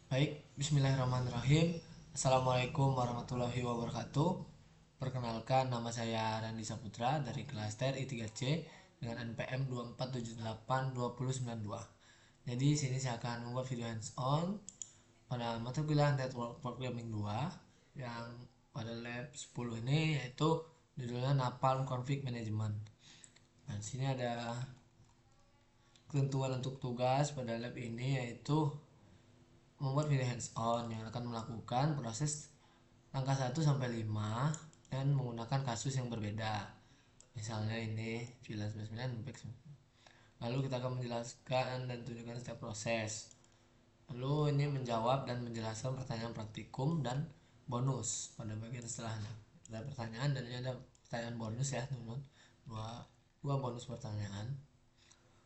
Baik, bismillahirrahmanirrahim. Assalamualaikum warahmatullahi wabarakatuh. Perkenalkan, nama saya Randi Saputra dari kelas TRI 3C dengan NPM 24782092. Jadi sini saya akan membuat video hands on pada mata kuliah Network Programming 2 yang pada lab 10 ini, yaitu judulnya Napalm Config Management. Nah, di sini ada ketentuan untuk tugas pada lab ini, yaitu membuat video hands on yang akan melakukan proses langkah 1 sampai 5 dan menggunakan kasus yang berbeda. Misalnya ini VLAN 99 MPEG. Lalu kita akan menjelaskan dan tunjukkan setiap proses. Lalu ini menjawab dan menjelaskan pertanyaan praktikum dan bonus pada bagian setelahnya. Ada pertanyaan dan ini ada pertanyaan bonus ya teman-teman. Dua bonus pertanyaan.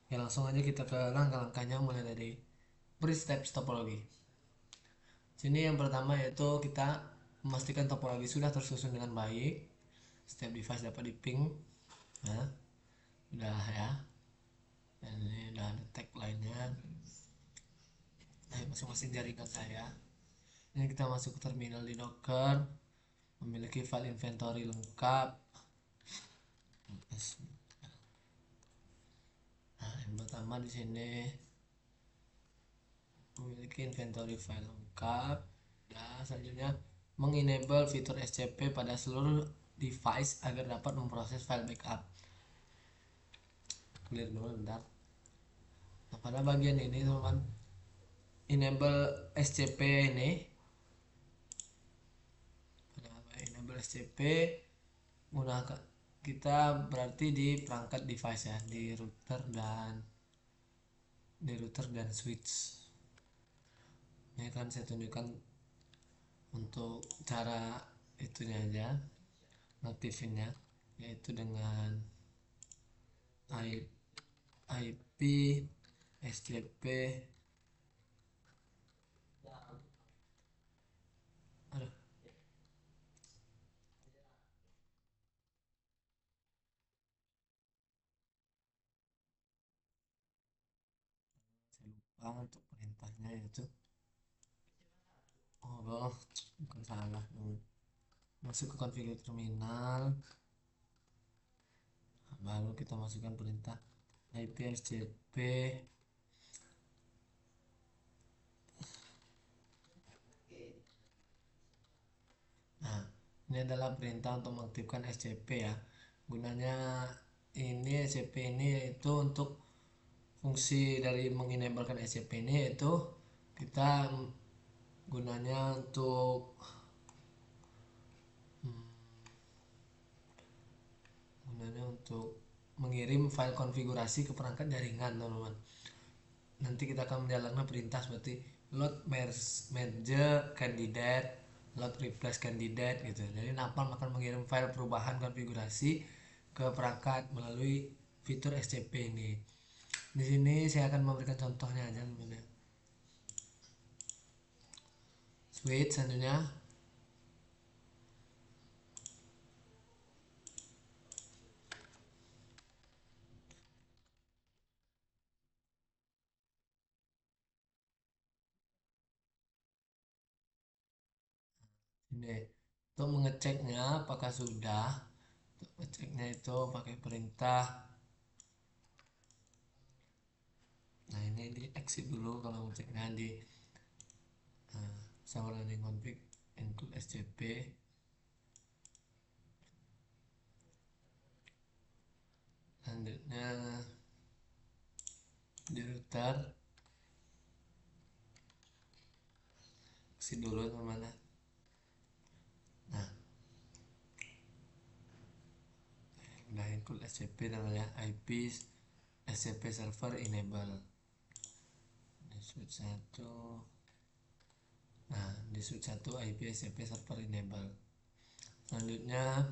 Ya, langsung aja kita ke langkah-langkahnya mulai dari pre-steps topologi. Sini yang pertama yaitu kita memastikan topologi sudah tersusun dengan baik. Setiap device dapat diping. Nah, udah ya. Dan ini udah ada tag lainnya. Nah, masing-masing jaringan saya. Ini kita masuk ke terminal di Docker. Memiliki file inventory lengkap. Nah, yang pertama di sini memiliki inventory file lengkap. Nah, selanjutnya mengenable fitur SCP pada seluruh device agar dapat memproses file backup. Clear dulu bentar. Nah, pada bagian ini teman-teman, enable SCP ini, pada enable SCP gunakan kita berarti di perangkat device ya, di router dan switch. Ini kan saya tunjukkan untuk cara itunya aja, ngaktifinnya, yaitu dengan IP SCP. Aduh, saya lupa untuk perintahnya, yaitu oh bukan salah, masuk ke configure terminal. Nah, baru kita masukkan perintah IP SCP. Nah, ini adalah perintah untuk mengaktifkan SCP ya. Gunanya ini SCP ini yaitu untuk fungsi dari mengenablekan SCP ini, yaitu kita gunanya untuk mengirim file konfigurasi ke perangkat jaringan teman-teman. Nanti kita akan menjalankan perintah seperti load merge candidate, load replace candidate gitu. Jadi Napalm akan mengirim file perubahan konfigurasi ke perangkat melalui fitur SCP ini. Di sini saya akan memberikan contohnya aja teman-teman. Switch selanjutnya. Ini untuk mengeceknya apakah sudah. Untuk ngeceknya itu pakai perintah. Nah, ini di exit dulu kalau ngeceknya di server running config include SCP. Selanjutnya di router exit dulu teman-teman. Nah, udah include SCP namanya, IP SCP server enable di switch 1. Nah, di switch 1 IP SCP server enable. Selanjutnya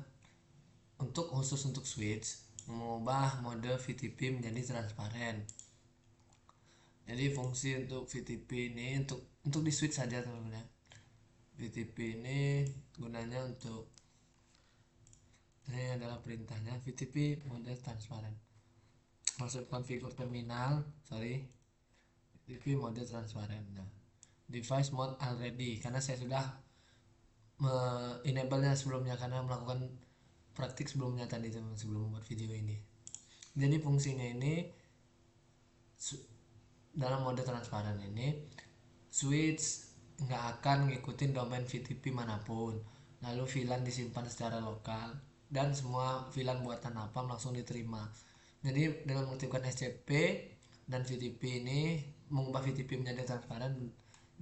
untuk khusus untuk switch, mengubah mode VTP menjadi transparan. Jadi fungsi untuk VTP ini untuk di switch saja teman-teman. VTP ini gunanya untuk, ini adalah perintahnya, VTP mode transparan. Masuk konfigur terminal, VTP mode transparan. Nah, device mode already, karena saya sudah enable-nya sebelumnya karena melakukan praktik sebelumnya tadi teman, sebelum membuat video ini. Jadi fungsinya ini dalam mode transparan ini switch nggak akan ngikutin domain VTP manapun, lalu VLAN disimpan secara lokal dan semua VLAN buatan APAM langsung diterima. Jadi dengan mengaktifkan SCP dan VTP ini, mengubah VTP menjadi transparan,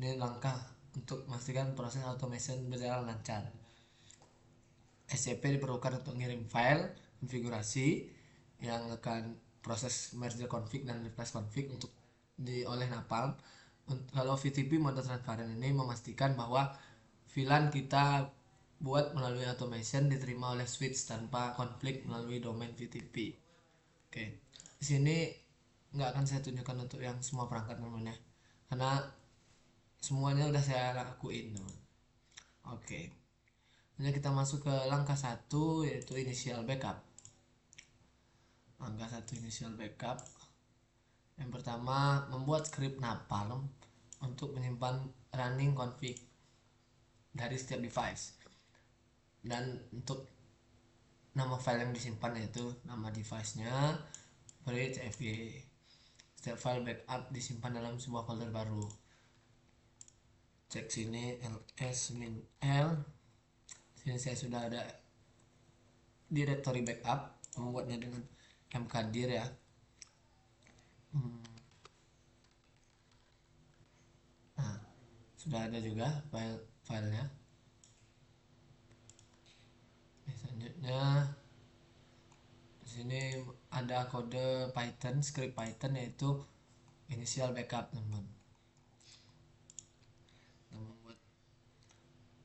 ini langkah untuk memastikan proses automation berjalan lancar. SCP diperlukan untuk ngirim file konfigurasi yang akan proses merge config dan replace config untuk oleh Napalm. Kalau VTP mode transparan ini memastikan bahwa VLAN kita buat melalui automation diterima oleh switch tanpa konflik melalui domain VTP. Oke, di sini nggak akan saya tunjukkan untuk yang semua perangkat namanya, karena semuanya udah saya lakuin teman. Oke, ini kita masuk ke langkah 1, yaitu initial backup. Langkah 1 initial backup. Yang pertama, membuat script Napalm untuk menyimpan running config dari setiap device. Dan untuk nama file yang disimpan yaitu nama device-nya, .cfg. Setiap file backup disimpan dalam sebuah folder baru. Cek sini ls-l. Sini saya sudah ada directory backup, membuatnya dengan mkdir ya. Nah, sudah ada juga filenya. Selanjutnya di sini ada kode Python, script Python, yaitu initial backup teman. Kita membuat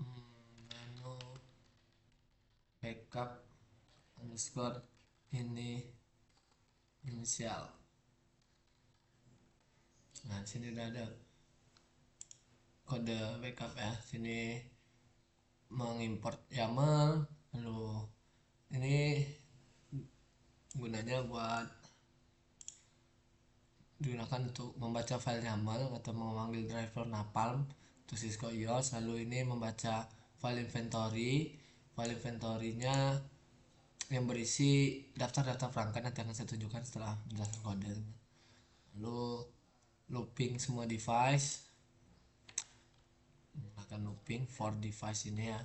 menu backup underscore ini initial. Nah, sini udah ada kode backup ya. Sini mengimport YAML, lalu ini gunanya buat digunakan untuk membaca file YAML atau memanggil driver Napalm to Cisco IOS. Lalu ini membaca file inventory. File inventory-nya yang berisi daftar-daftar perangkat, nanti akan saya tunjukkan setelah menjelaskan kode. Lalu looping semua device, akan looping for device ini ya.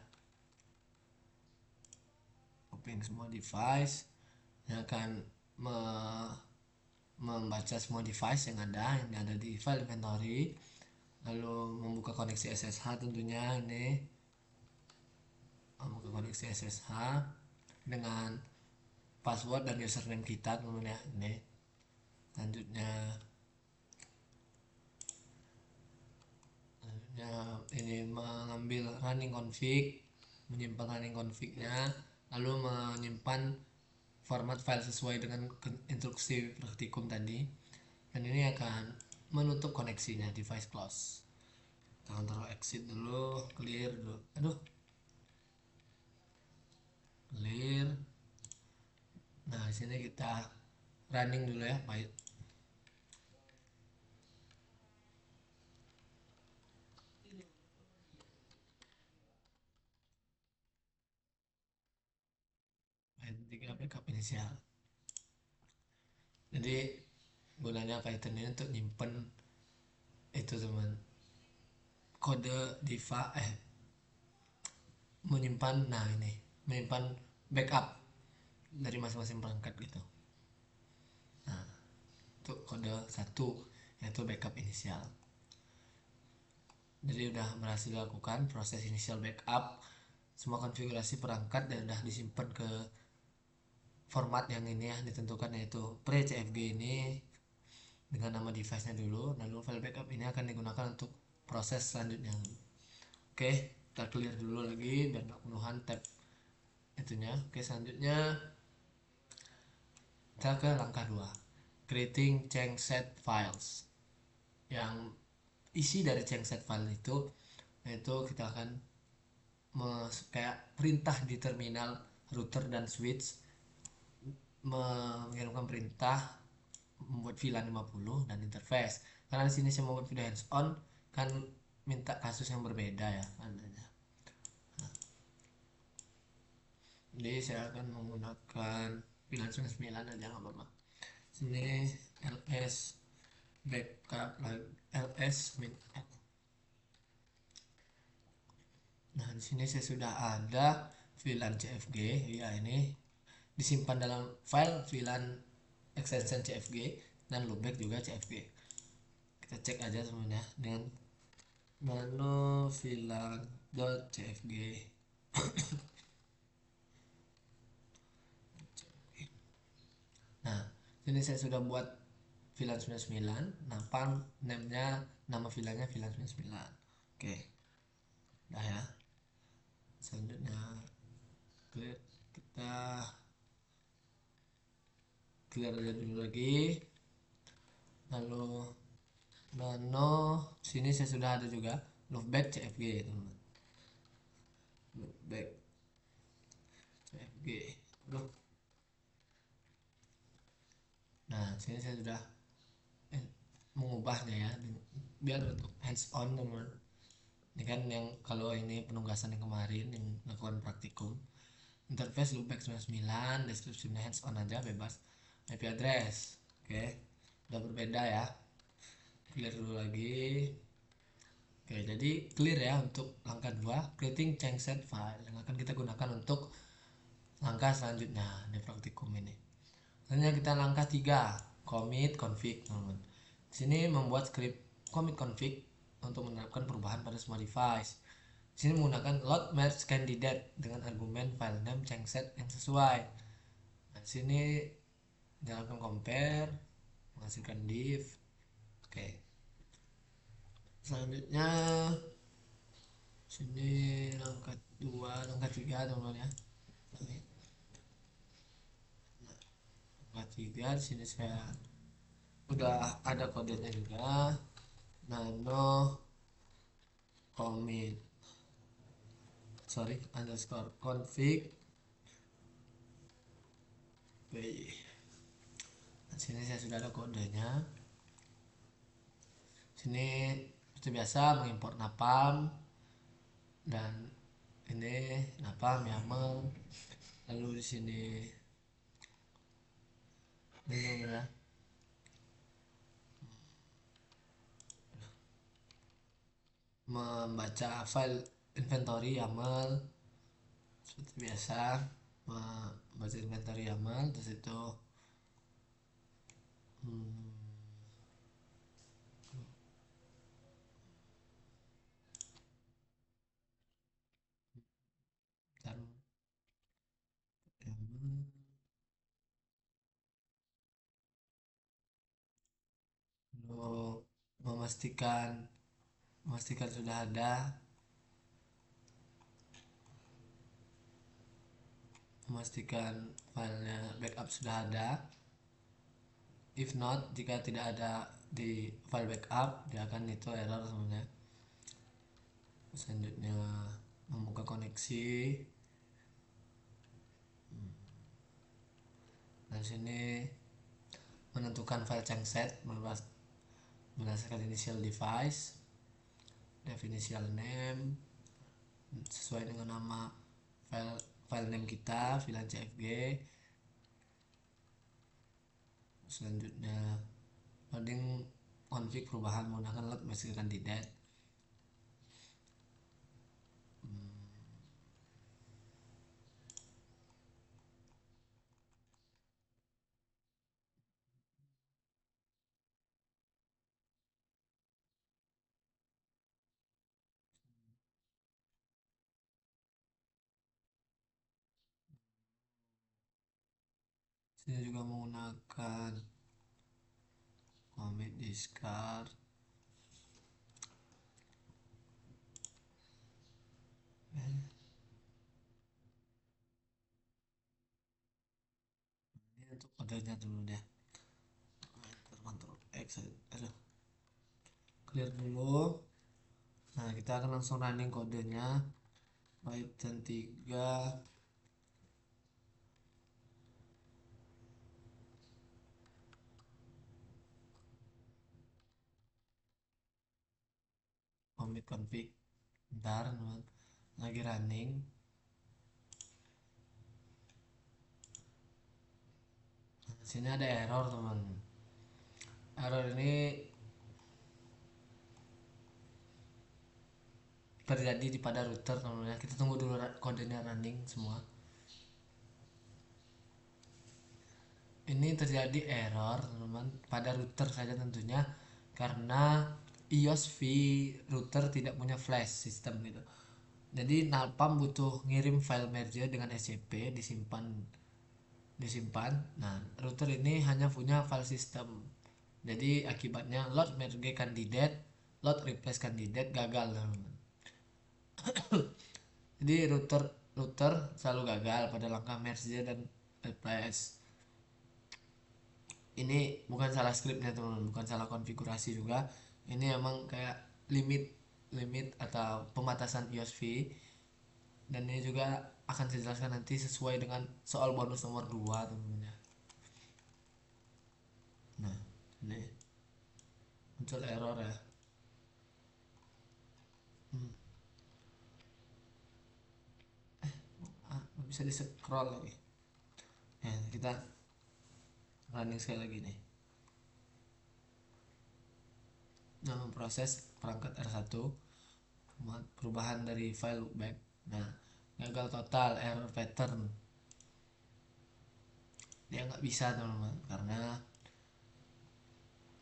Looping semua device yang akan membaca semua device yang ada di file inventory, lalu membuka koneksi SSH tentunya. Ini membuka koneksi SSH dengan password dan username kita teman ya. Ini selanjutnya ini mengambil running config, menyimpan running config-nya, lalu menyimpan format file sesuai dengan instruksi praktikum tadi, dan ini akan menutup koneksinya. Device close, Ctrl exit dulu, clear dulu, clear. Nah, sini kita running dulu ya, baik. Tiga backup inisial. Jadi gunanya Python ini untuk nyimpen itu teman, kode menyimpan, nah ini menyimpan backup dari masing-masing perangkat gitu. Nah, untuk kode 1 yaitu backup inisial. Jadi udah berhasil dilakukan proses initial backup, semua konfigurasi perangkat dan udah disimpan ke format yang ini ya ditentukan, yaitu pre-cfg ini dengan nama device-nya dulu. Lalu file backup ini akan digunakan untuk proses selanjutnya. Oke, kita clear dulu lagi biar nggak penuhan tab itunya. Oke, selanjutnya kita ke langkah 2, creating change set files. Yang isi dari change set file itu yaitu kita akan kayak perintah di terminal router dan switch, mengirimkan perintah membuat VLAN 50 dan interface. Karena di sini saya membuat video hands on, kan minta kasus yang berbeda ya adanya. Jadi saya akan menggunakan VLAN 99 aja nggak apa-apa. Sini ls backup ls min. Nah, di sini saya sudah ada VLAN CFG ya, ini disimpan dalam file VLAN extension CFG dan loopback juga CFG. Kita cek aja semuanya dengan nano VLAN.cfg. Nah, ini saya sudah buat VLAN 99, nama VLAN-nya VLAN 99. Oke, dah ya. Selanjutnya kita clear aja dulu lagi. Lalu nano sini saya sudah ada juga loopback CFG, teman-teman. Loopback CFG. Nah, sini saya sudah mengubahnya ya biar untuk hands on, teman. Ini kan yang kalau ini penugasan yang kemarin yang melakukan praktikum. Interface loopback 99, deskripsinya hands on aja bebas. IP address, oke, udah berbeda ya. Clear dulu lagi. Oke, jadi clear ya untuk langkah 2, creating changset file yang akan kita gunakan untuk langkah selanjutnya di praktikum ini. Selanjutnya kita langkah 3, commit config, teman-teman. Di sini membuat script commit config untuk menerapkan perubahan pada semua device. Di sini menggunakan load merge candidate dengan argumen file name changset yang sesuai. Nah, di sini jalankan compare, menghasilkan div. Oke. Selanjutnya sini langkah 2, langkah 3, teman-teman ya. Langkah 3 di sini saya udah ada kodenya juga. Nano commit underscore config PY. Nah, sini saya sudah ada kodenya. Sini seperti biasa mengimport napalm dan ini napalm YAML. Lalu di sini ini ya, membaca file inventory YAML seperti biasa, membaca inventory YAML. Terus itu lalu memastikan sudah ada, memastikan filenya backup sudah ada. If not, jika tidak ada di file backup, dia akan itu error sebenarnya. Selanjutnya membuka koneksi. Dan sini menentukan file changset berdasarkan initial device, definitional name sesuai dengan nama file name kita, VLAN CFG. Selanjutnya loading config perubahan menggunakan load message candidate. Sini juga menggunakan commit discard. Ini untuk kodenya dulu deh. Ctrl X, aduh, clear dulu. Nah, kita akan langsung running kodenya. Python 3. commit config. Bentar teman, lagi running. Sini ada error teman. Error ini terjadi di pada router teman ya. Kita tunggu dulu kodenya running semua. Ini terjadi error teman-teman pada router saja tentunya, karena iOS v router tidak punya flash system gitu. Jadi Nalpam butuh ngirim file merge dengan SCP disimpan. Nah, router ini hanya punya file system. Jadi akibatnya load merge candidate, load replace candidate gagal teman-teman. Jadi router router selalu gagal pada langkah merge dan replace. Ini bukan salah scriptnya teman-teman, bukan salah konfigurasi juga. Ini emang kayak limit limit atau pembatasan iOS v, dan ini juga akan saya jelaskan nanti sesuai dengan soal bonus nomor 2 teman-teman ya. Nah, ini muncul error ya. hmm. Bisa di scroll lagi ya. Kita running sekali lagi nih. Nah, memproses perangkat R1, perubahan dari file loopback. Nah, gagal total, error pattern. Dia nggak bisa teman-teman, karena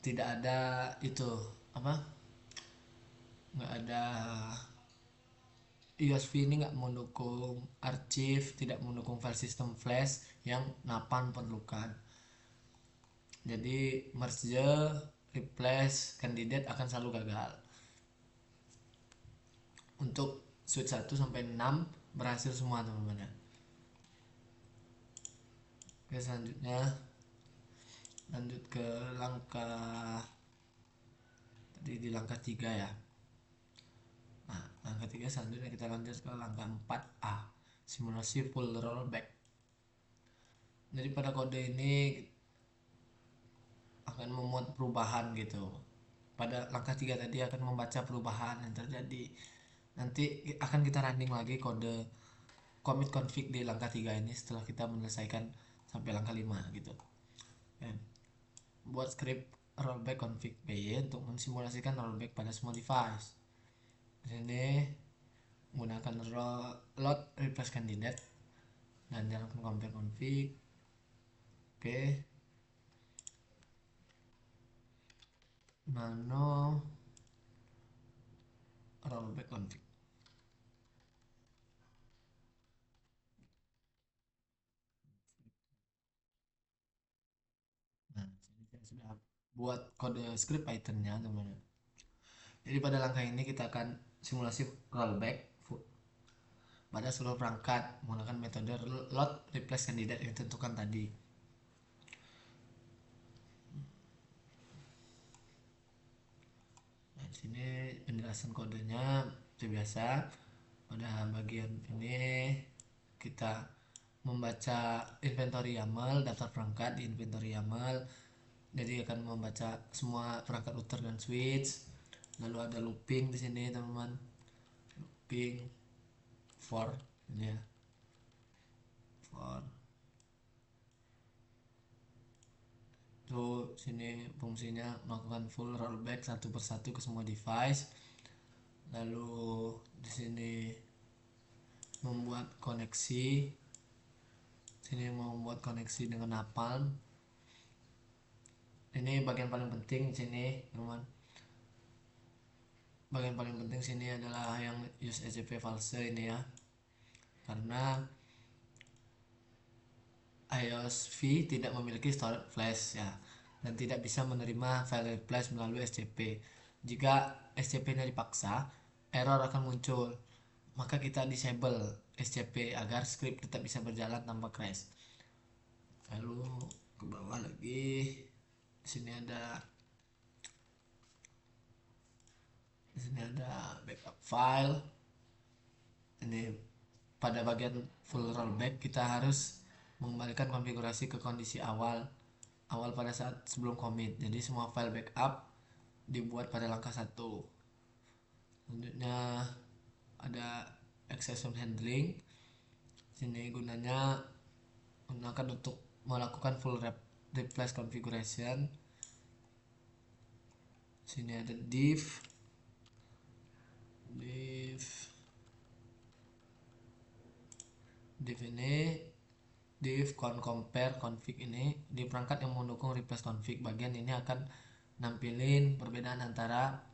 tidak ada itu apa, nggak ada USB ini nggak mendukung archive, tidak mendukung file system flash yang Napan perlukan. Jadi merge replace candidate akan selalu gagal. Untuk switch 1 sampai 6 berhasil semua teman-teman ya. Oke, selanjutnya lanjut ke langkah tadi di langkah 3 ya. Nah, langkah 3 selanjutnya kita lanjut ke langkah 4A, simulasi full rollback. Jadi pada kode ini akan memuat perubahan gitu. Pada langkah 3 tadi akan membaca perubahan yang terjadi. Nanti akan kita running lagi kode commit config di langkah 3 ini setelah kita menyelesaikan sampai langkah 5 gitu. Dan buat script rollback config py untuk mensimulasikan rollback pada semua device. Di sini menggunakan load replace candidate dan jalankan compare config. Oke, nano rollback config. Nah, sini saya sudah buat kode script Python-nya teman-teman. Jadi pada langkah ini kita akan simulasi rollback pada seluruh perangkat menggunakan metode load replace candidate yang ditentukan tadi. Nah, di sini penjelasan kodenya seperti biasa. Pada bagian ini kita membaca inventory YAML, daftar perangkat di inventory YAML. Jadi akan membaca semua perangkat router dan switch. Lalu ada looping di sini teman-teman. Looping for ini ya. For itu sini fungsinya melakukan full rollback satu persatu ke semua device. Lalu di sini membuat koneksi, sini membuat koneksi dengan Napalm. Ini bagian paling penting di sini teman. Bagian paling penting sini adalah yang use SCP false ini ya, karena iOS v tidak memiliki storage flash ya, dan tidak bisa menerima file replace melalui SCP. Jika SCP-nya dipaksa, error akan muncul. Maka kita disable SCP agar script tetap bisa berjalan tanpa crash. Lalu ke bawah lagi, di sini ada backup file. Ini pada bagian full rollback kita harus mengembalikan konfigurasi ke kondisi awal pada saat sebelum commit. Jadi semua file backup dibuat pada langkah 1. Selanjutnya ada exception handling. Sini gunanya gunakan untuk melakukan full replace configuration. Sini ada div div ini div compare config. Ini di perangkat yang mendukung replace config, bagian ini akan nampilin perbedaan antara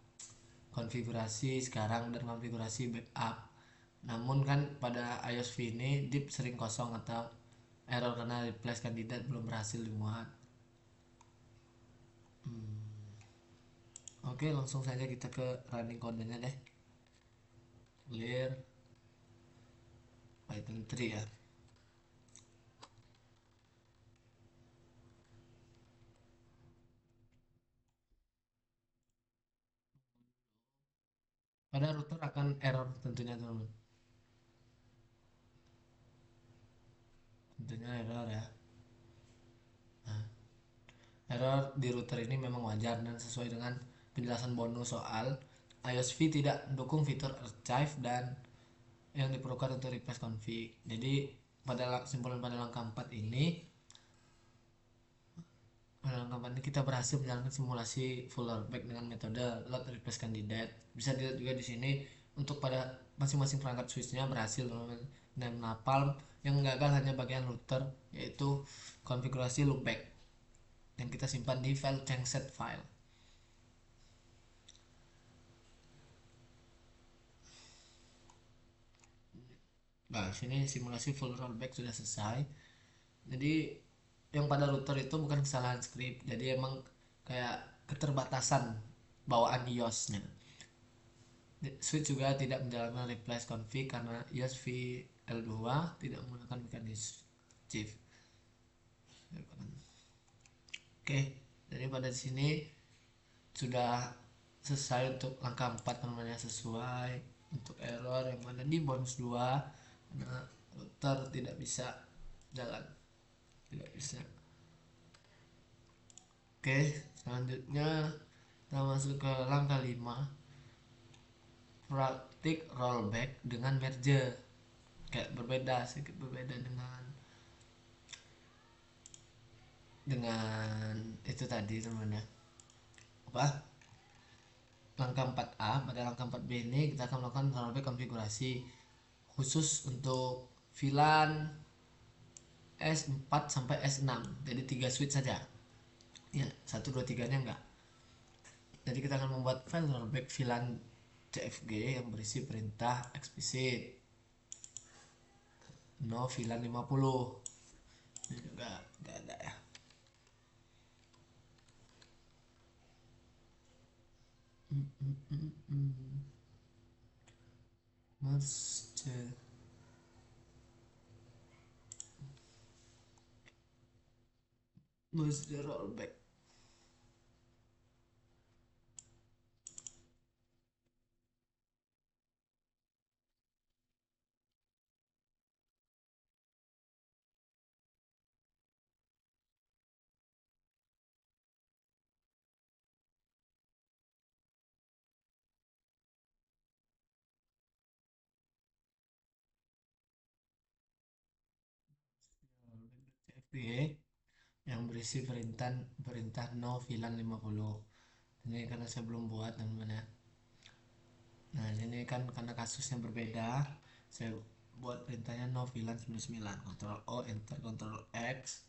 konfigurasi sekarang dan konfigurasi backup. Namun kan pada iOS V ini div sering kosong atau error karena replace kandidat belum berhasil dimuat. Oke, langsung saja kita ke running kodenya deh. Clear Python 3 ya. Pada router akan error tentunya teman-teman. Tentunya error ya. Error di router ini memang wajar dan sesuai dengan penjelasan bonus soal iOS V tidak mendukung fitur archive dan yang diperlukan untuk replace config. Jadi pada simpulan pada langkah 4 ini, pada langkah 4 ini kita berhasil menjalankan simulasi full rollback dengan metode load replace candidate. Bisa dilihat juga di sini untuk pada masing-masing perangkat switchnya berhasil, dan napalm yang gagal hanya bagian router, yaitu konfigurasi loopback yang kita simpan di file changset file. Nah, sini simulasi full rollback sudah selesai. Jadi yang pada router itu bukan kesalahan script, jadi emang kayak keterbatasan bawaan iOS-nya. Switch juga tidak menjalankan replace config karena iOS VL2 tidak menggunakan mekanisme chief. Oke, jadi pada sini sudah selesai untuk langkah 4 namanya, sesuai untuk error yang mana di bonus 2 karena router tidak bisa jalan, tidak bisa. Oke, selanjutnya kita masuk ke langkah 5, praktik rollback dengan merge. Kayak berbeda, sedikit berbeda dengan itu tadi teman-teman ya. Apa? Langkah 4A, pada langkah 4B ini kita akan melakukan rollback konfigurasi khusus untuk VLAN S4 sampai S6. Jadi 3 switch saja. Ya, 1 2 3 nya enggak. Jadi kita akan membuat file rollback VLAN CFG yang berisi perintah eksplisit no VLAN 50. Ini juga enggak ada ya. Merge rollback. CFG yang berisi perintah no VLAN 50. Ini karena saya belum buat teman-teman ya. Nah, ini kan karena kasusnya berbeda, saya buat perintahnya no VLAN 99. Ctrl O, enter, Ctrl X,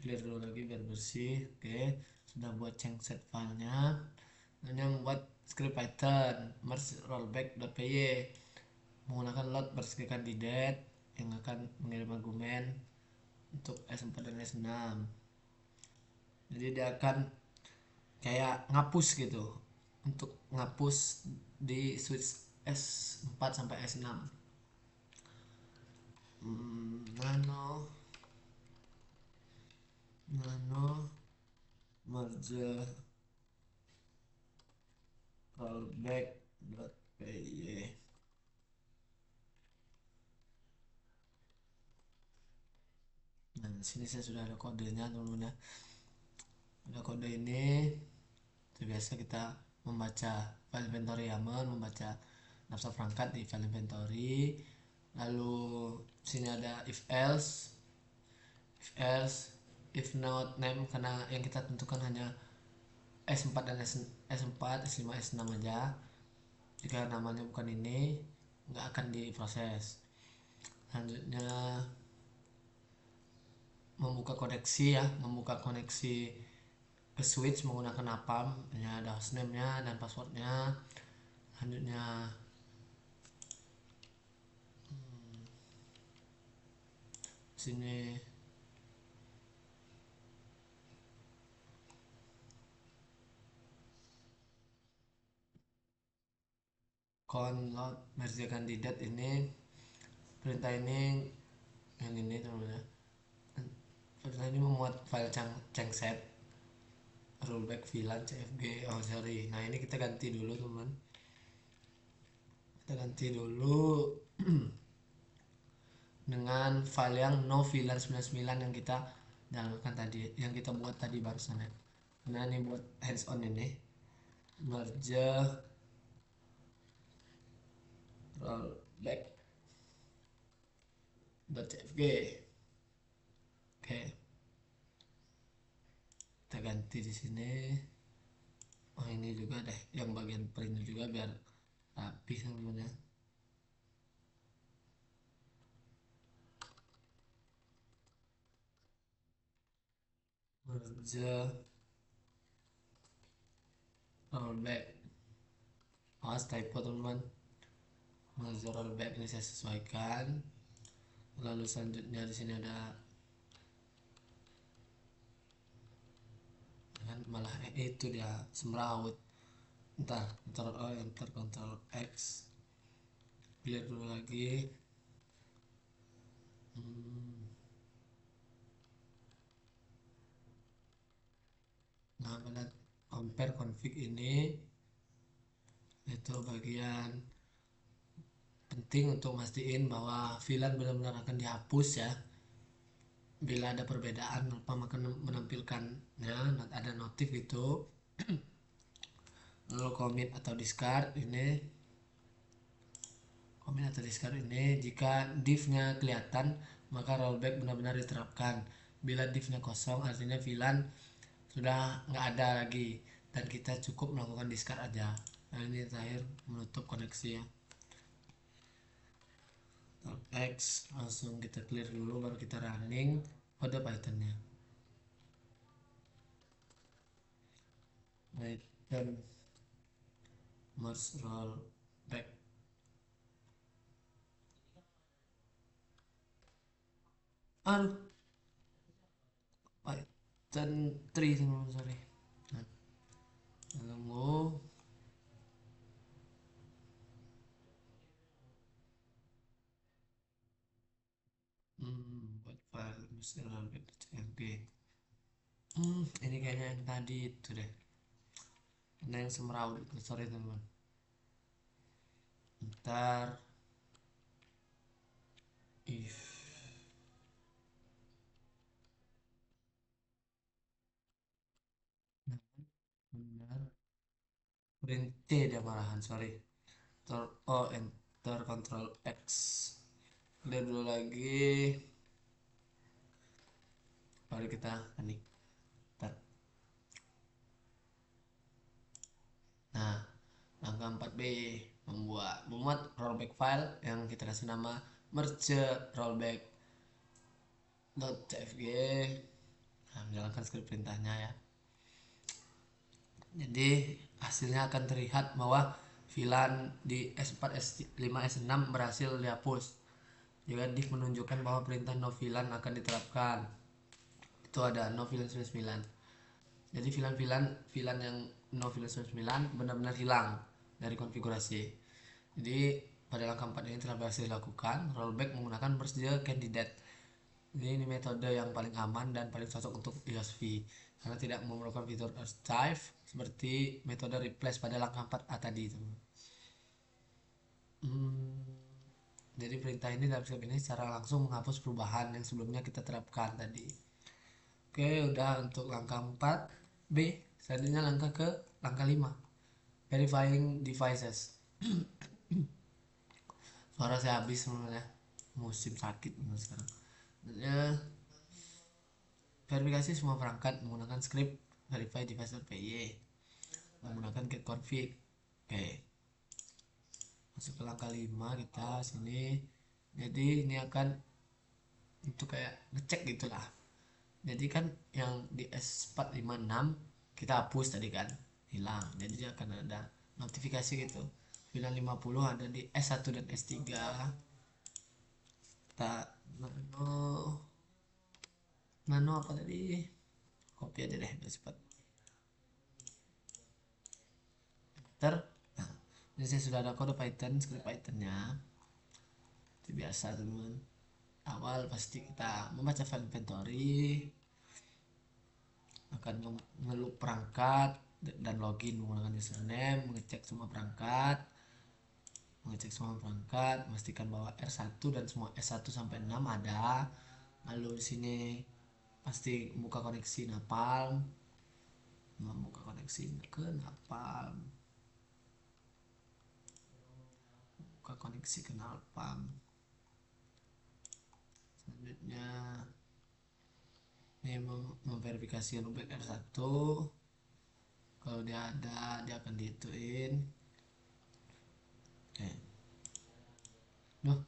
clear dulu lagi biar bersih. Oke, sudah buat changset filenya. Ini membuat script Python merge rollback.py menggunakan load berbagai kandidat yang akan mengirim argumen untuk S4 dan S6. Jadi dia akan kayak ngapus gitu, untuk ngapus di switch S4 sampai S6. Nano merge rollback.py. Nah, sini saya sudah ada kodenya teman-teman ya. Ada kode ini biasa kita membaca file inventory YAML, membaca daftar perangkat di file inventory. Lalu sini ada if else if not name, karena yang kita tentukan hanya S4 dan S4, S5, S6 aja. Jika namanya bukan ini, nggak akan diproses. Selanjutnya membuka koneksi ya, membuka koneksi ke switch menggunakan APAM. Ini ada hostname-nya dan passwordnya. Selanjutnya sini download merge kandidat. Ini perintah ini yang ini teman-teman. Perintah ini memuat file changset rollback VLAN cfg. Oh sorry, nah ini kita ganti dulu teman, kita ganti dulu dengan file yang no VLAN 99 yang kita jalankan tadi, yang kita buat tadi barusan ya. Nah ini buat hands on ini merge rollback .cfg. Oke, kita ganti di sini. Oh ini juga deh yang bagian print juga biar rapi sebenarnya. Merge rollback, awas typo teman-teman. Merge rollback ini saya sesuaikan. Lalu selanjutnya di sini ada kan malah itu dia semrawut. Entar Ctrl O, enter Ctrl X, clear dulu lagi. Nah pada compare config ini itu bagian penting untuk mastiin bahwa VLAN benar-benar akan dihapus ya. Bila ada perbedaan apa maka menampilkannya ada notif gitu. Lalu commit atau discard ini, jika div-nya kelihatan maka rollback benar-benar diterapkan. Bila div-nya kosong artinya VLAN sudah nggak ada lagi dan kita cukup melakukan discard aja. Nah ini terakhir menutup koneksi ya. X langsung kita clear dulu baru kita running kode Pythonnya. Python merge rollback. Aduh, Python 3 teman-teman, sorry. Nah, tunggu. Buat file merge rollback.cfg. Ini kayaknya yang tadi itu deh. Ada yang semrawut itu, sorry teman-teman. Ntar if benar print C dia malahan, sorry. Enter Ctrl X, lihat dulu lagi baru kita ini. Nah langkah 4B memuat rollback file yang kita kasih nama merge rollback.cfg. Nah, menjalankan script perintahnya ya. Jadi hasilnya akan terlihat bahwa VLAN di S4, S5, S6 berhasil dihapus. Jika div menunjukkan bahwa perintah no VLAN akan diterapkan. Itu ada no VLAN 99. Jadi VLAN yang no VLAN 99 benar-benar hilang dari konfigurasi. Jadi pada langkah 4 ini telah berhasil dilakukan rollback menggunakan merge candidate. Ini metode yang paling aman dan paling cocok untuk IOSV karena tidak memerlukan fitur archive seperti metode replace pada langkah 4A tadi itu. Jadi perintah ini dalam script ini secara langsung menghapus perubahan yang sebelumnya kita terapkan tadi. Oke, udah untuk langkah 4B. Selanjutnya langkah 5. verifying devices. Suara saya habis sebenarnya, musim sakit bener sekarang. Ya, verifikasi semua perangkat menggunakan script verify device.py, menggunakan get config. Oke, masuk ke langkah 5 kita sini. Jadi ini akan untuk kayak ngecek gitulah. Jadi kan yang di S456 kita hapus tadi kan, hilang. Jadi dia akan ada notifikasi gitu. Bilang 50 ada di S1 dan S3. Kita nano, nano apa tadi? Copy aja deh biar cepat. Enter. Nah, ini saya sudah ada kode Python, script Pythonnya. Itu biasa teman. Awal pasti kita membaca file inventory, akan ngeloop perangkat dan login menggunakan username, mengecek semua perangkat, memastikan bahwa R1 dan semua S1 sampai 6 ada. Lalu di sini pasti buka koneksi Napalm, membuka koneksi ke Napalm, buka koneksi ke Napalm. Selanjutnya ini memverifikasi rubrik R1. Kalau dia ada, dia akan dihituin. Oke. Duh,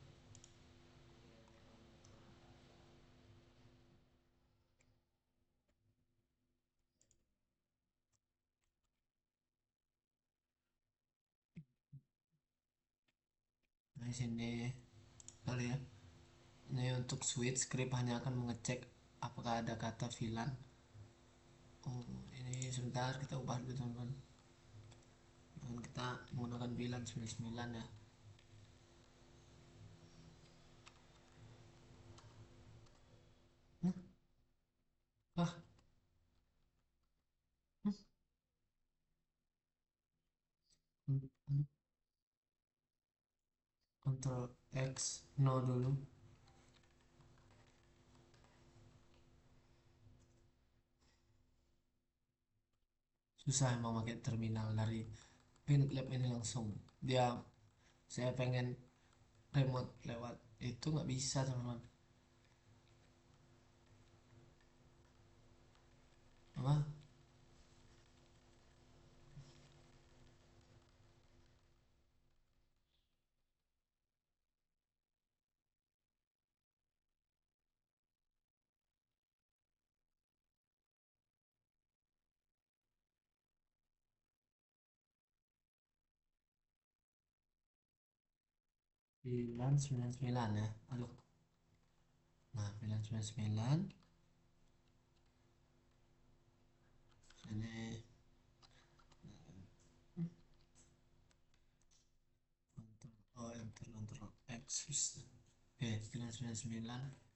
nah di sini kali ya. Ini untuk switch script hanya akan mengecek apakah ada kata VLAN. Oh, ini sebentar kita ubah dulu teman-teman. Kita menggunakan VLAN 99 ya. Ah, Ctrl X no dulu. Susah emang pakai terminal dari Pinutlab ini langsung. Dia saya pengen remote lewat itu nggak bisa teman-teman. Apa? VLAN 99 ya. Aduh. Nah, VLAN 99 ini Ctrl O enter Ctrl X. Oke, VLAN 99.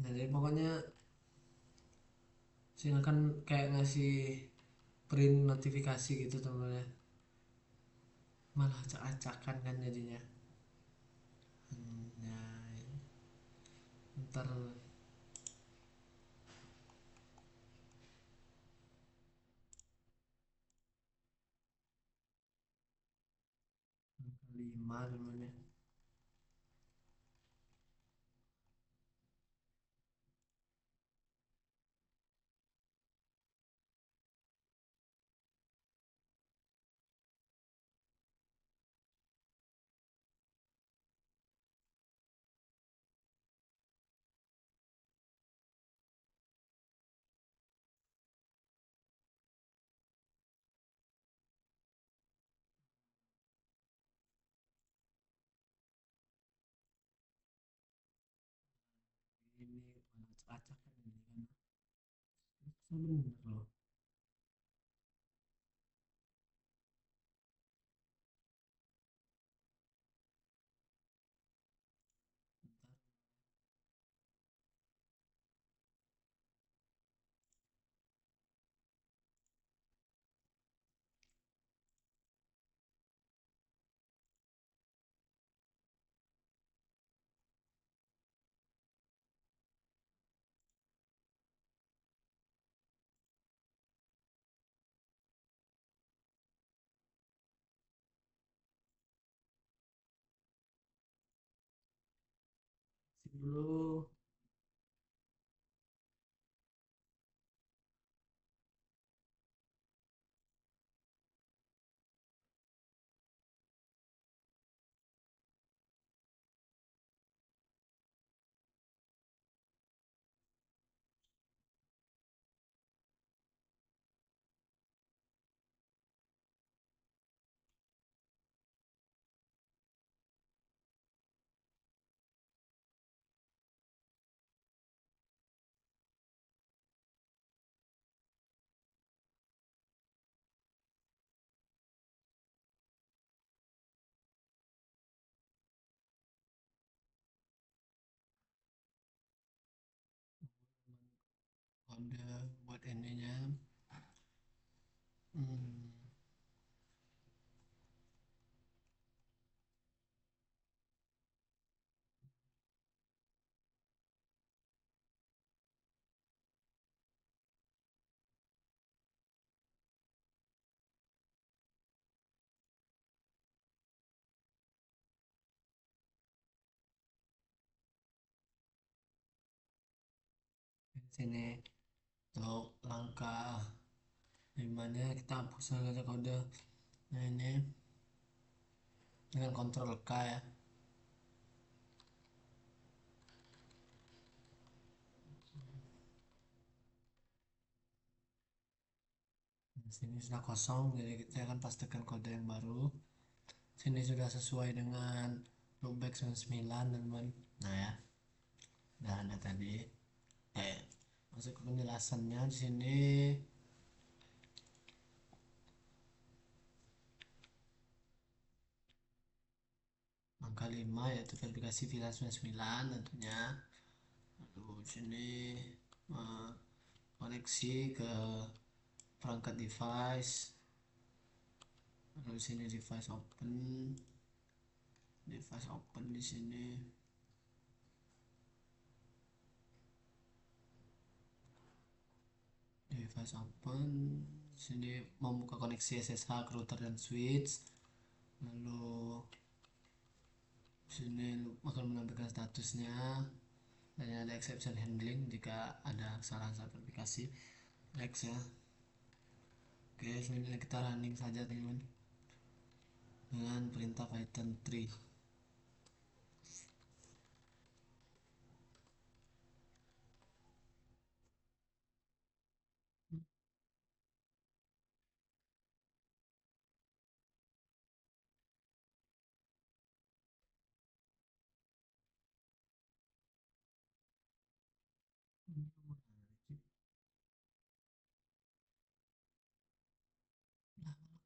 Jadi pokoknya silakan kayak ngasih print notifikasi gitu teman-teman ya. Malah acak-acakan kan jadinya. Ya, ntar lima teman-teman ya. Ini malah acak-acakan ini kan. bener loh. Dulu kode buat ininya. Hmm, di sini untuk langkah limanya kita hapus saja kode. Nah ini dengan kontrol K ya. Di sini sudah kosong, jadi kita akan pastikan kode yang baru. Sini sudah sesuai dengan loopback 99 teman-teman. Nah ya, udah ada tadi. Masuk ke penjelasannya di sini. Angka 5 yaitu verifikasi VLAN 99 tentunya. Lalu sini koneksi ke perangkat device. Lalu sini device open di sini. Device open sini membuka koneksi SSH ke router dan switch. Lalu sini akan menampilkan statusnya dan ada exception handling jika ada kesalahan saat verifikasi. Next ya. Oke, selanjutnya kita running saja teman-teman dengan perintah Python 3.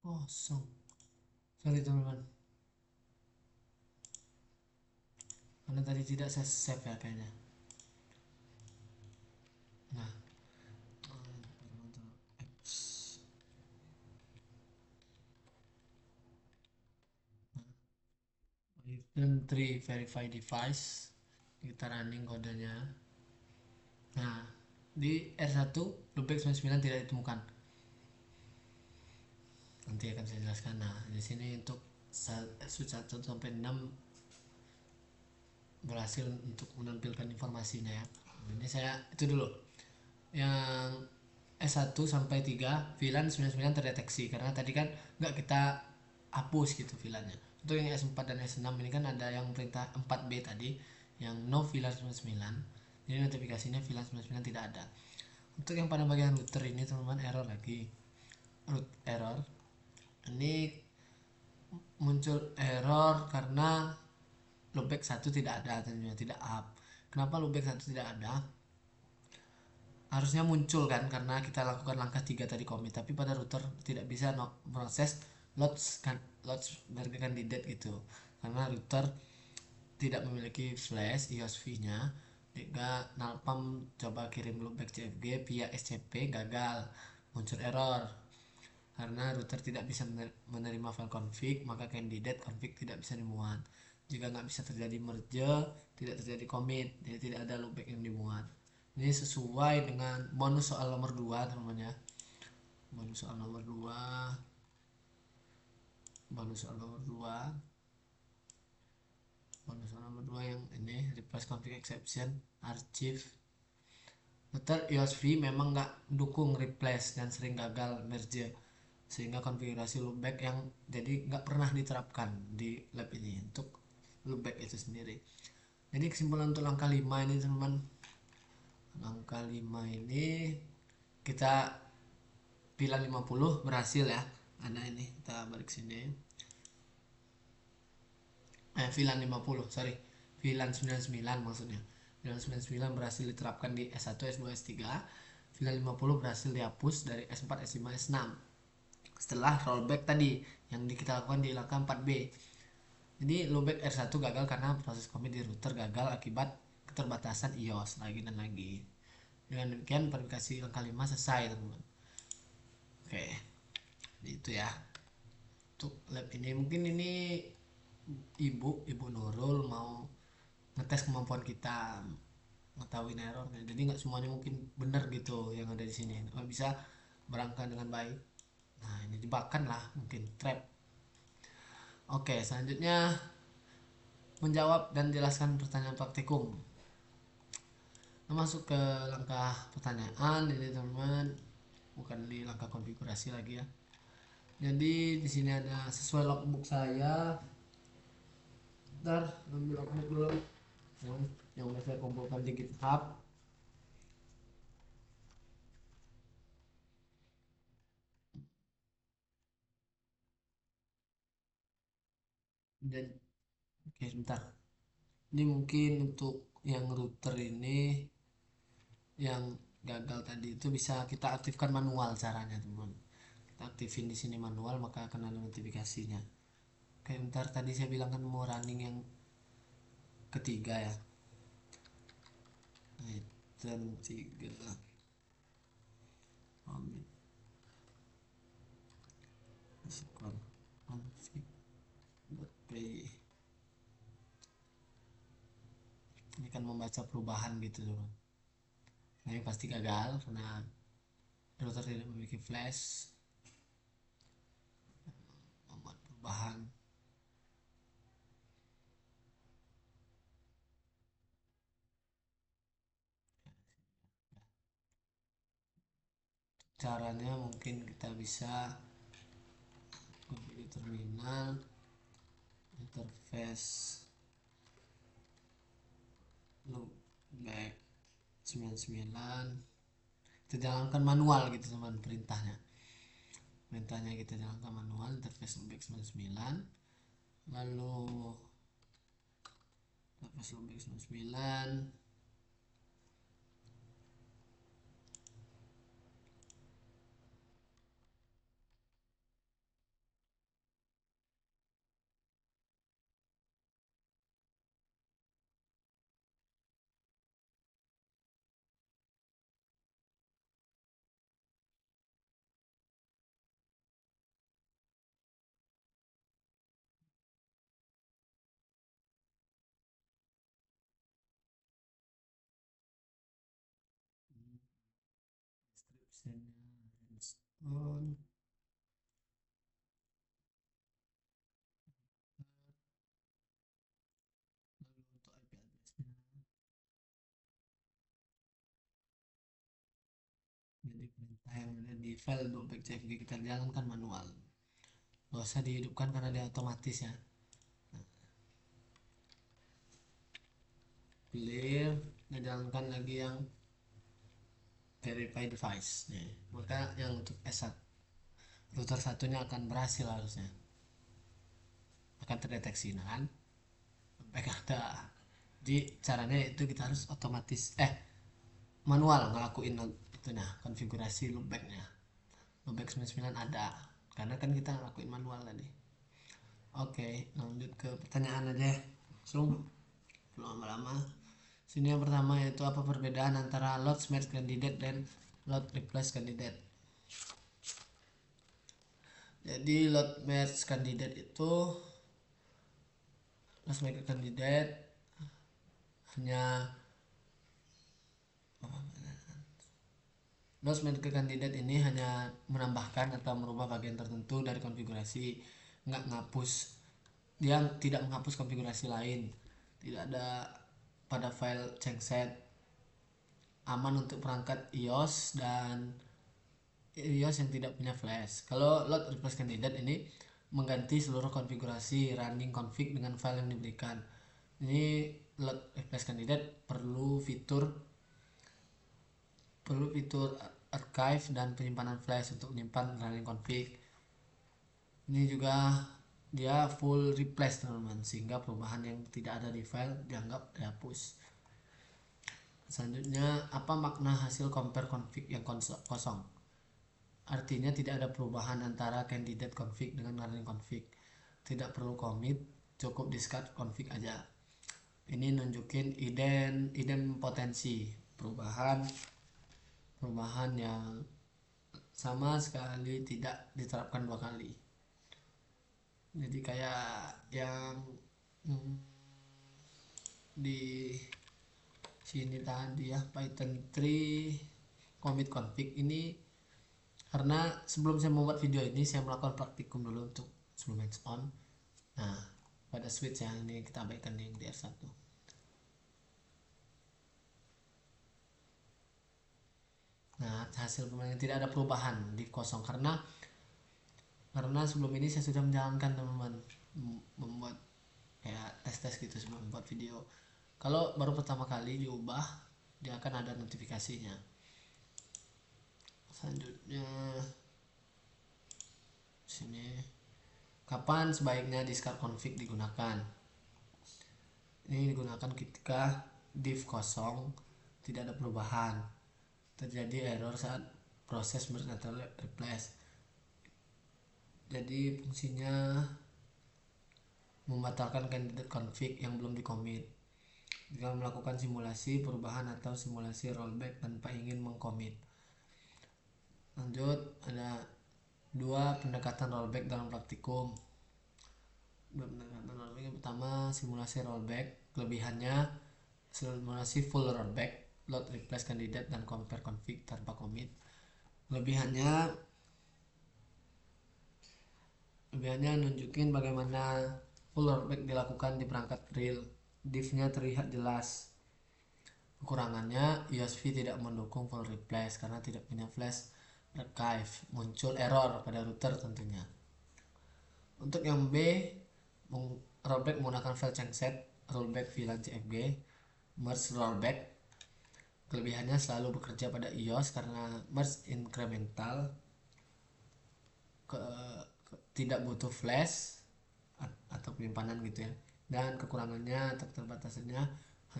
Kosong. Sorry teman-teman, karena tadi tidak saya save ya kayaknya. Nah, Python 3 verify device, kita running kodenya. Nah, di R1 loopback 99 tidak ditemukan. Nanti akan saya jelaskan. Nah, di sini untuk switch 1 sampai 6 berhasil untuk menampilkan informasinya ya. Ini saya itu dulu. Yang S1 sampai 3 VLAN 99 terdeteksi karena tadi kan nggak kita hapus gitu VLANnya. Untuk yang S4 dan S6 ini kan ada yang perintah 4B tadi yang no VLAN 99. Jadi notifikasinya VLAN 99 tidak ada. Untuk yang pada bagian router ini teman-teman error lagi. Root error. Ini muncul error karena loopback 1 tidak ada tentunya, tidak up. Kenapa loopback 1 tidak ada? harusnya muncul kan karena kita lakukan langkah 3 tadi commit, tapi pada router tidak bisa proses load load sebagai kandidat gitu karena router tidak memiliki flash EOSV-nya. Jika nalpam coba kirim loopback CFG via SCP gagal, muncul error karena router tidak bisa menerima file config, maka candidate config tidak bisa dimuat. Jika nggak bisa terjadi merge, tidak terjadi commit, jadi tidak ada loopback yang dimuat. Ini sesuai dengan bonus soal nomor 2 teman-teman ya. Bonus soal nomor 2, bonus soal nomor 2, bonus soal nomor 2 yang ini replace config exception archive. Router EOSV memang nggak dukung replace dan sering gagal merge, sehingga konfigurasi loopback yang jadi nggak pernah diterapkan di lab ini untuk loopback itu sendiri. Jadi kesimpulan untuk langkah 5 ini teman-teman, langkah 5 ini kita VLAN 50 berhasil ya. Ada ini, kita balik sini. VLAN 50, sorry. VLAN 99 maksudnya. VLAN 99 berhasil diterapkan di S1, S2, S3. VLAN 50 berhasil dihapus dari S4, S5, S6. Setelah rollback tadi yang kita lakukan di langkah 4B. Jadi loopback R1 gagal karena proses commit di router gagal akibat keterbatasan iOS lagi dan lagi. Dengan demikian verifikasi langkah 5 selesai teman-teman. Oke, itu ya untuk lab ini. Mungkin ini ibu Nurul mau ngetes kemampuan kita ngetahuin errornya, jadi nggak semuanya mungkin benar gitu yang ada di sini. Kalau bisa berangkat dengan baik, nah ini jebakan lah, mungkin trap. Oke, selanjutnya menjawab dan jelaskan pertanyaan praktikum. Nah, masuk ke langkah pertanyaan ini teman-teman, bukan di langkah konfigurasi lagi ya. Jadi di sini ada sesuai logbook saya. Ntar ambil logbook dulu yang udah saya kumpulkan di GitHub. Dan oke, sebentar. Ini mungkin untuk yang router ini yang gagal tadi itu bisa kita aktifkan manual caranya teman. Kita aktifin di sini manual, maka akan ada notifikasinya. Oke, ntar tadi saya bilang kan mau running yang ketiga ya. Item 3 commit config.py. Ini kan membaca perubahan gitu teman. Nah, ini pasti gagal karena router tidak memiliki flash. Membuat perubahan. Caranya mungkin kita bisa di terminal interface loopback 99, kita jalankan manual gitu teman. Perintahnya kita jalankan manual interface loopback 99, lalu interface loopback 99 on. Lalu untuk IP addressnya, jadi perintah yang ada di file loopback cfg kita jalankan manual, gak usah dihidupkan karena dia otomatis ya. Clear, dan jalankan lagi yang verify device nih, maka yang untuk S1 router satunya akan berhasil, harusnya akan terdeteksi. Nah kan baik ada. Jadi caranya itu kita harus otomatis manual ngelakuin itu nah konfigurasi loopbacknya. Loopback 99 ada karena kan kita ngelakuin manual tadi. Oke, lanjut ke pertanyaan aja langsung, belum lama-lama. Sini yang pertama yaitu apa perbedaan antara load match candidate dan load replace candidate. Jadi load match candidate itu load match candidate hanya load match candidate ini hanya menambahkan atau merubah bagian tertentu dari konfigurasi, nggak ngapus. Dia tidak menghapus konfigurasi lain. Tidak ada pada file genset, aman untuk perangkat iOS dan iOS yang tidak punya flash. Kalau load replace candidate ini mengganti seluruh konfigurasi running config dengan file yang diberikan. Ini load replace candidate perlu fitur archive dan penyimpanan flash untuk menyimpan running config. Ini juga dia full replace teman-teman, sehingga perubahan yang tidak ada di file dianggap dihapus. Selanjutnya, apa makna hasil compare config yang kosong? Artinya tidak ada perubahan antara candidate config dengan running config. Tidak perlu commit, cukup discard config aja. Ini nunjukin idempotensi perubahan yang sama sekali tidak diterapkan dua kali. Jadi kayak yang di sini tadi ya, Python 3 commit config ini, karena sebelum saya membuat video ini saya melakukan praktikum dulu untuk sebelum hands on. Nah, pada switch yang ini kita abaikan yang DR1. Nah, hasil pemilihan tidak ada perubahan di kosong karena sebelum ini saya sudah menjalankan teman-teman, membuat kayak tes gitu sebelum membuat video. Kalau baru pertama kali diubah, dia akan ada notifikasinya. Selanjutnya sini, kapan sebaiknya discard config digunakan? Ini digunakan ketika div kosong, tidak ada perubahan, terjadi error saat proses merge atau replace. Jadi fungsinya membatalkan candidate config yang belum dicommit. Jika melakukan simulasi perubahan atau simulasi rollback tanpa ingin mengcommit. Lanjut, ada dua pendekatan rollback dalam praktikum. Pendekatan rollback yang pertama, simulasi rollback. Kelebihannya simulasi full rollback, load replace candidate dan compare config tanpa commit. Kelebihannya nunjukin bagaimana full rollback dilakukan di perangkat real, div-nya terlihat jelas. Kekurangannya, USB tidak mendukung full replace karena tidak punya flash archive, muncul error pada router tentunya. Untuk yang B, rollback menggunakan file genset, rollback VLAN CFG, merge rollback. Kelebihannya selalu bekerja pada iOS karena merge incremental, tidak butuh flash atau penyimpanan gitu ya. Dan kekurangannya atau keterbatasannya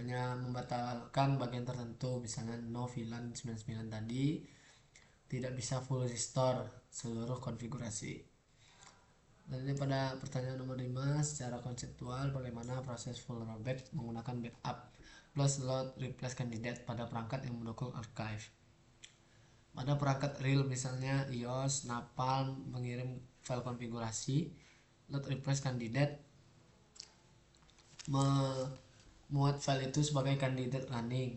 hanya membatalkan bagian tertentu, misalnya no VLAN 99 tadi, tidak bisa full restore seluruh konfigurasi. Dan ini pada pertanyaan nomor 5, secara konseptual bagaimana proses full rollback menggunakan backup plus load replace candidate pada perangkat yang mendukung archive. Pada perangkat real misalnya iOS, Napalm mengirim file konfigurasi, load replace candidate memuat file itu sebagai candidate running.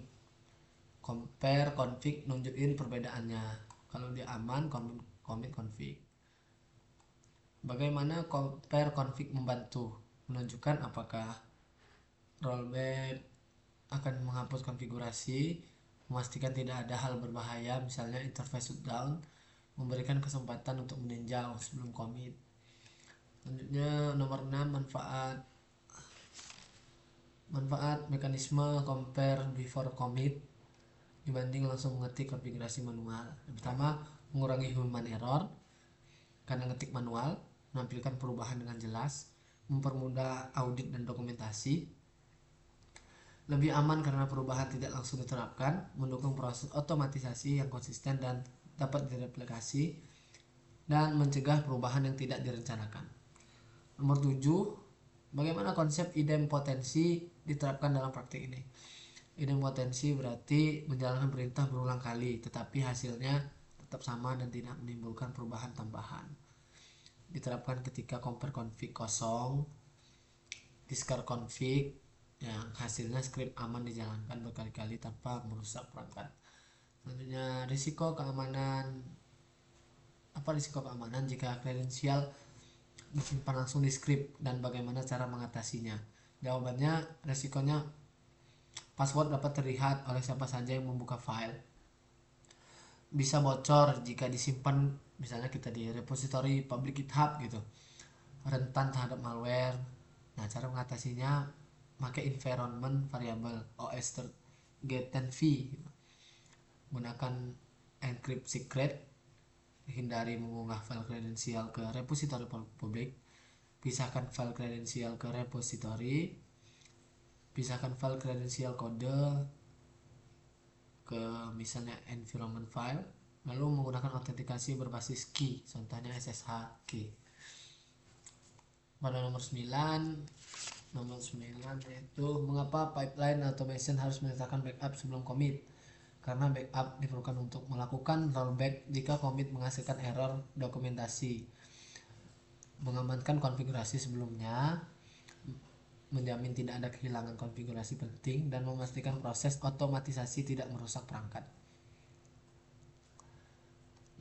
Compare config nunjukin perbedaannya. Kalau dia aman, commit config. Bagaimana compare config membantu menunjukkan apakah rollback akan menghapus konfigurasi, memastikan tidak ada hal berbahaya, misalnya interface shutdown, memberikan kesempatan untuk meninjau sebelum commit. Selanjutnya nomor 6, manfaat mekanisme compare before commit dibanding langsung mengetik konfigurasi manual. Yang pertama, mengurangi human error karena ngetik manual, menampilkan perubahan dengan jelas, mempermudah audit dan dokumentasi, Lebih aman karena perubahan tidak langsung diterapkan, mendukung proses otomatisasi yang konsisten dan dapat direplikasi, dan mencegah perubahan yang tidak direncanakan. Nomor 7, bagaimana konsep idempotensi diterapkan dalam praktik ini? Idempotensi berarti menjalankan perintah berulang kali, tetapi hasilnya tetap sama dan tidak menimbulkan perubahan tambahan. Diterapkan ketika compare config kosong, discard config, yang hasilnya script aman dijalankan berkali-kali tanpa merusak perangkat. Selanjutnya, risiko keamanan. Apa risiko keamanan jika kredensial disimpan langsung di script dan bagaimana cara mengatasinya? Jawabannya, risikonya password dapat terlihat oleh siapa saja yang membuka file. Bisa bocor jika disimpan misalnya kita di repository public GitHub gitu. Rentan terhadap malware. Nah, cara mengatasinya pakai environment variable OS get10v gitu. Gunakan encrypt secret, hindari mengunggah file kredensial ke repository publik, pisahkan file kredensial ke repository, pisahkan file kredensial kode ke misalnya environment file, lalu menggunakan autentikasi berbasis key, contohnya SSH key. Pada nomor 9 yaitu mengapa pipeline automation harus menyertakan backup sebelum commit? Karena backup diperlukan untuk melakukan rollback jika commit menghasilkan error dokumentasi, mengamankan konfigurasi sebelumnya, menjamin tidak ada kehilangan konfigurasi penting, dan memastikan proses otomatisasi tidak merusak perangkat.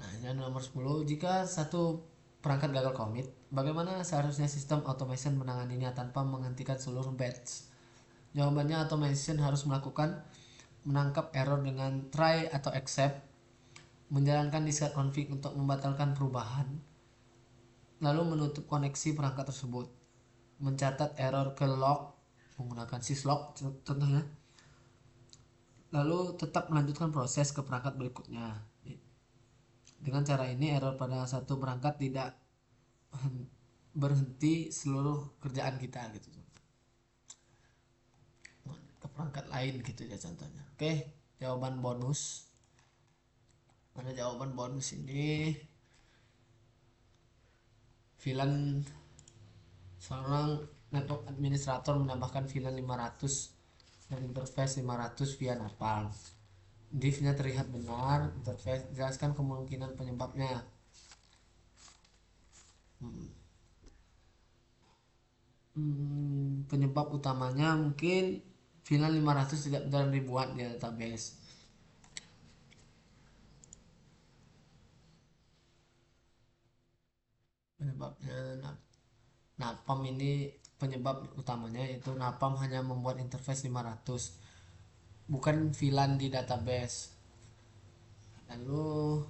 Nah, yang nomor 10, jika satu perangkat gagal commit, bagaimana seharusnya sistem automation menanganinya tanpa menghentikan seluruh batch? Jawabannya, automation harus menangkap error dengan try atau accept, menjalankan discard config untuk membatalkan perubahan, lalu menutup koneksi perangkat tersebut, mencatat error ke log menggunakan syslog contohnya, lalu tetap melanjutkan proses ke perangkat berikutnya. Dengan cara ini error pada satu perangkat tidak berhenti seluruh kerjaan kita gitu ke perangkat lain gitu ya contohnya. Oke, jawaban bonus. Mana jawaban bonus ini? VLAN, seorang network administrator menambahkan VLAN 500 dan interface 500 via napalm. Div-nya terlihat benar, interface jelaskan kemungkinan penyebabnya. Penyebab utamanya mungkin VLAN 500 tidak benar dibuat di database. Penyebabnya napalm ini penyebab utamanya yaitu napalm hanya membuat interface 500, bukan VLAN di database. Lalu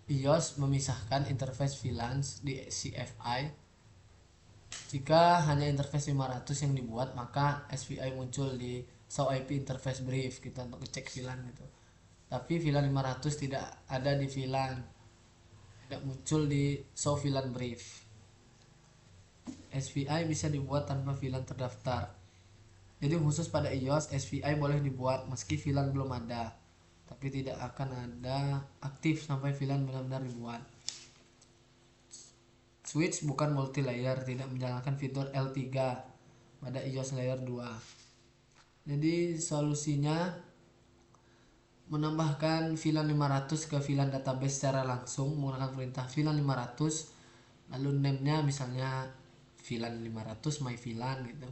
BIOS memisahkan interface VLAN di CFI. Jika hanya interface 500 yang dibuat, maka SVI muncul di show IP interface brief kita untuk ngecek VLAN gitu. Tapi VLAN 500 tidak ada di VLAN, tidak muncul di show VLAN brief. SVI bisa dibuat tanpa VLAN terdaftar. Jadi khusus pada iOS, SVI boleh dibuat meski VLAN belum ada, tapi tidak akan ada aktif sampai VLAN benar-benar dibuat. Switch bukan multi layer, tidak menjalankan fitur L3 pada iOS layer 2. Jadi solusinya menambahkan VLAN 500 ke VLAN database secara langsung menggunakan perintah VLAN 500, lalu name-nya misalnya VLAN 500 my VLAN gitu,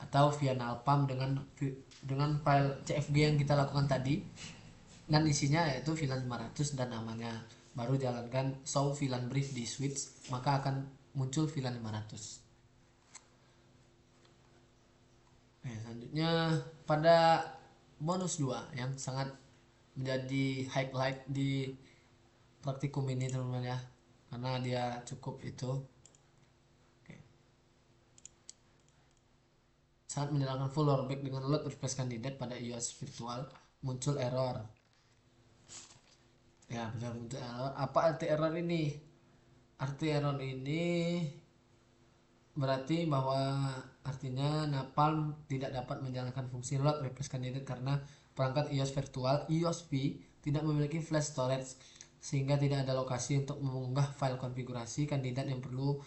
atau via napalm dengan file CFG yang kita lakukan tadi, dan isinya yaitu VLAN 500 dan namanya. Baru jalankan show VLAN brief di switch, maka akan muncul VLAN 500. Selanjutnya pada bonus 2 yang sangat menjadi highlight di praktikum ini teman-teman ya, karena dia cukup itu. Saat menjalankan full rollback dengan load replace candidate pada iOS virtual, muncul error. Ya benar, muncul error. Apa arti error ini? Arti error ini berarti bahwa Artinya Napalm tidak dapat menjalankan fungsi load replace candidate karena perangkat iOS virtual iOS-V tidak memiliki flash storage, sehingga tidak ada lokasi untuk mengunggah file konfigurasi kandidat yang perlu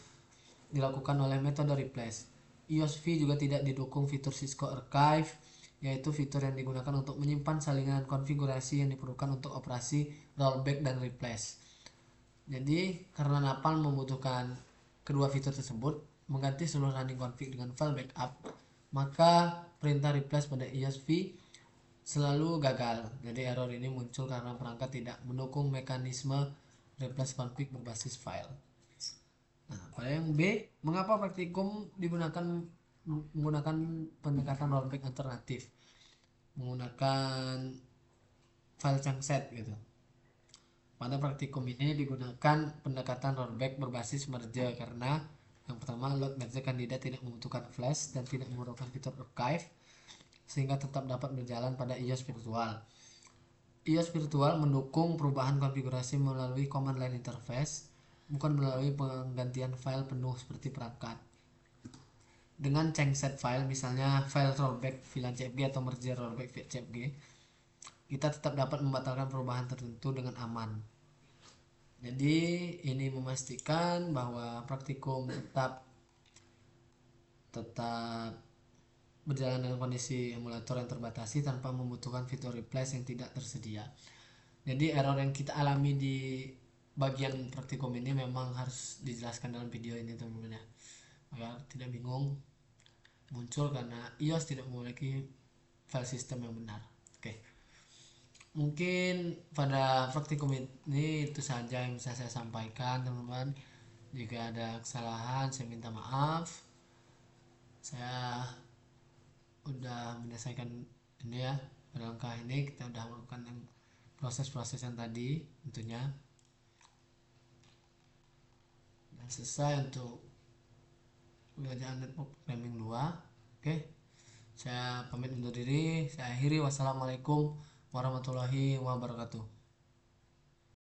dilakukan oleh metode replace. iOS-V juga tidak didukung fitur Cisco Archive, yaitu fitur yang digunakan untuk menyimpan salinan konfigurasi yang diperlukan untuk operasi rollback dan replace. Jadi karena Napalm membutuhkan kedua fitur tersebut, mengganti seluruh running config dengan file backup, maka perintah replace pada iOS-V selalu gagal. Jadi error ini muncul karena perangkat tidak mendukung mekanisme replace config berbasis file. Nah, pada yang B, mengapa praktikum menggunakan pendekatan rollback alternatif, menggunakan file chunk-set gitu. Pada praktikum ini digunakan pendekatan rollback berbasis merge karena yang pertama, load merge kandidat tidak membutuhkan flash dan tidak memerlukan fitur archive, sehingga tetap dapat berjalan pada iOS virtual. iOS virtual mendukung perubahan konfigurasi melalui command line interface, bukan melalui penggantian file penuh seperti perangkat. Dengan chunk-set file, misalnya file rollback VLAN CFG atau merge rollback CFG, kita tetap dapat membatalkan perubahan tertentu dengan aman. Jadi ini memastikan bahwa praktikum tetap berjalan dalam kondisi emulator yang terbatasi tanpa membutuhkan fitur replace yang tidak tersedia. Jadi error yang kita alami di bagian praktikum ini memang harus dijelaskan dalam video ini teman-teman ya, agar tidak bingung. Muncul karena iOS tidak memiliki file system yang benar. Oke. Mungkin pada praktikum ini itu saja yang bisa saya sampaikan teman-teman. Jika ada kesalahan saya minta maaf. Saya udah menyelesaikan ini ya, pada langkah ini kita udah melakukan proses-proses yang tadi tentunya, dan selesai untuk belajar network programming 2. Oke, saya pamit undur diri, saya akhiri. Wassalamualaikum warahmatullahi wabarakatuh.